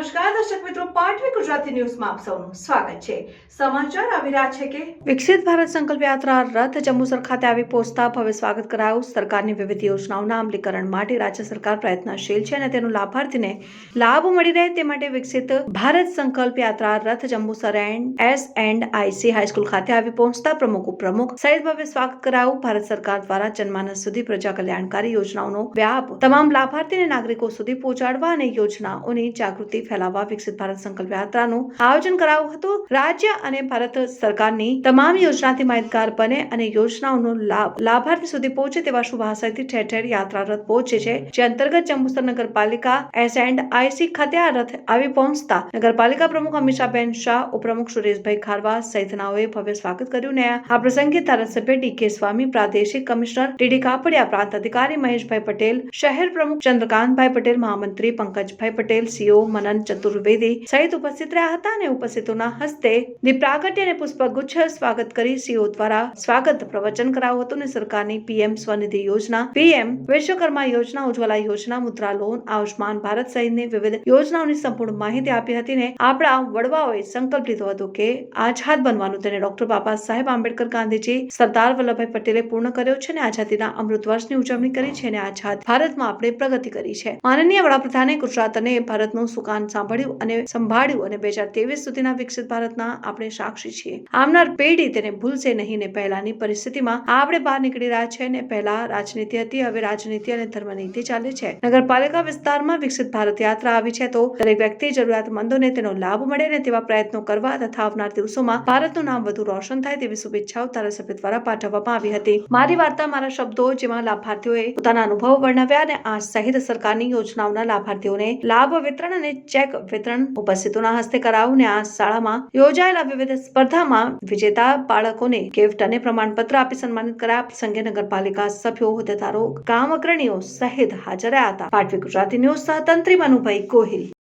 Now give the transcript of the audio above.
નમસ્કાર દર્શક મિત્રો, પાટવી ગુજરાતી ન્યૂઝમાં આપ સૌનું સ્વાગત છે। સમાચાર આવી રહ્યા છે કે વિકસિત ભારત સંકલ્પ યાત્રા રથ જંબુસર ખાતે આવી પહોંચતા ભવ્ય સ્વાગત કરાયું। સરકારની વિવિધ યોજનાઓના અમલીકરણ માટે રાજ્ય સરકાર પ્રયત્નશીલ છે અને તેનો લાભાર્થીને લાભ મળી રહે તે માટે વિકસિત ભારત સંકલ્પ યાત્રા રથ જંબુસર S&IC હાઈસ્કૂલ ખાતે આવી પહોંચતા પ્રમુખ ઉપપ્રમુખ સહિત ભવ્ય સ્વાગત કરાયું। ભારત સરકાર દ્વારા જનમાનસ સુધી પ્રજા કલ્યાણકારી યોજનાઓનો વ્યાપ તમામ લાભાર્થી નાગરિકો સુધી પહોંચાડવા અને યોજનાઓની જાગૃતિ ફેલાવવા વિકસિત ભારત સંકલ્પ યાત્રાનું આયોજન કરાયું હતું। રાજ્ય અને ભારત સરકારની તમામ યોજનાથી માહિતગાર બને અને યોજનાઓનો લાભ લાભાર્થી સુધી પહોંચે તેવા શુભ આશયથી ઠેર ઠેર યાત્રા રથ પહોંચે છે, જે અંતર્ગત જંબુસર નગરપાલિકા S&IC ખાતે આ રથ આવી પહોંચતા નગરપાલિકા પ્રમુખ અમીષાબેન શાહ, ઉપપ્રમુખ સુરેશભાઈ ખારવા સહિતનાઓએ ભવ્ય સ્વાગત કર્યું ને આ પ્રસંગે ધારાસભ્ય DK સ્વામી, પ્રાદેશિક કમિશનર TD કાપડિયા, પ્રાંત અધિકારી મહેશભાઈ પટેલ, શહેર પ્રમુખ ચંદ્રકાંતભાઈ પટેલ, મહામંત્રી પંકજભાઈ પટેલ, CO મનન ચતુર્વેદી સહિત ઉપસ્થિત રહ્યા હતા અને ઉપસ્થિતોના હસ્તે દીપ પ્રાગટ્ય અને પુષ્પગુચ્છ સ્વાગત કરી CO દ્વારા સ્વાગત પ્રવચન કરાયું હતું અને સરકારની PM સ્વનિધિ યોજના, PM વિશ્વકર્મા યોજના, ઉજ્જવલા યોજના, મુદ્રા લોન, આયુષ્માન ભારત સહિતની વિવિધ યોજનાઓની સંપૂર્ણ માહિતી આપી હતી ને આપણા વડવાઓએ સંકલ્પ લીધો હતો કે આઝાદ બનવાનું તેને ડોક્ટર બાબા સાહેબ આંબેડકર, ગાંધીજી, સરદાર વલ્લભભાઈ પટેલે પૂર્ણ કર્યો છે અને આઝાદીના અમૃત વર્ષની ઉજવણી કરી છે અને આઝાદ ભારતમાં આપણે પ્રગતિ કરી છે। માનનીય વડાપ્રધાને ગુજરાત અને ભારતનું સુકાન સાંભળ્યું અને સંભાળ્યું અને 2023 સુધીના વિકસિત ભારતના આપણે સાક્ષી છીએ। આવનાર પેઢી તેને ભૂલશે નહીં ને પહેલાની પરિસ્થિતિમાં આપણે બહાર નીકળી રહ્યા છે ને પહેલા રાજનીતિ હતી, હવે રાજનીતિ અને ધર્મનીતિ ચાલે છે। નગરપાલિકા વિસ્તારમાં વિકસિત ભારત યાત્રા આવી છે તો દરેક વ્યક્તિ જરૂરિયાતમંદોને તેનો લાભ મળે ને તેવા પ્રયત્નો કરવા તથા આવનાર દિવસોમાં ભારતનું નામ વધુ રોશન થાય તેવી શુભેચ્છાઓ ધારાસભ્ય દ્વારા પાઠવવામાં આવી હતી। મારી વાર્તા મારા શબ્દો જેમાં લાભાર્થીઓએ પોતાના અનુભવ વર્ણવ્યા અને આ સહિત સરકારની યોજનાઓના લાભાર્થીઓને લાભ વિતરણ અને ચેક વિતરણ ઉપસ્થિતોના હસ્તે કરાયું ને આ શાળામાં યોજાયેલા વિવિધ સ્પર્ધામાં વિજેતા બાળકોને ગિફ્ટ અને પ્રમાણપત્ર આપી સન્માનિત કરાયા। પ્રસંગે નગરપાલિકા સભ્યો, હોદ્દેદારો, ગામ અગ્રણીઓ સહિત હાજર રહ્યા હતા। પાટવી ગુજરાતી ન્યૂઝ સહ તંત્રી મનુભાઈ ગોહિલ।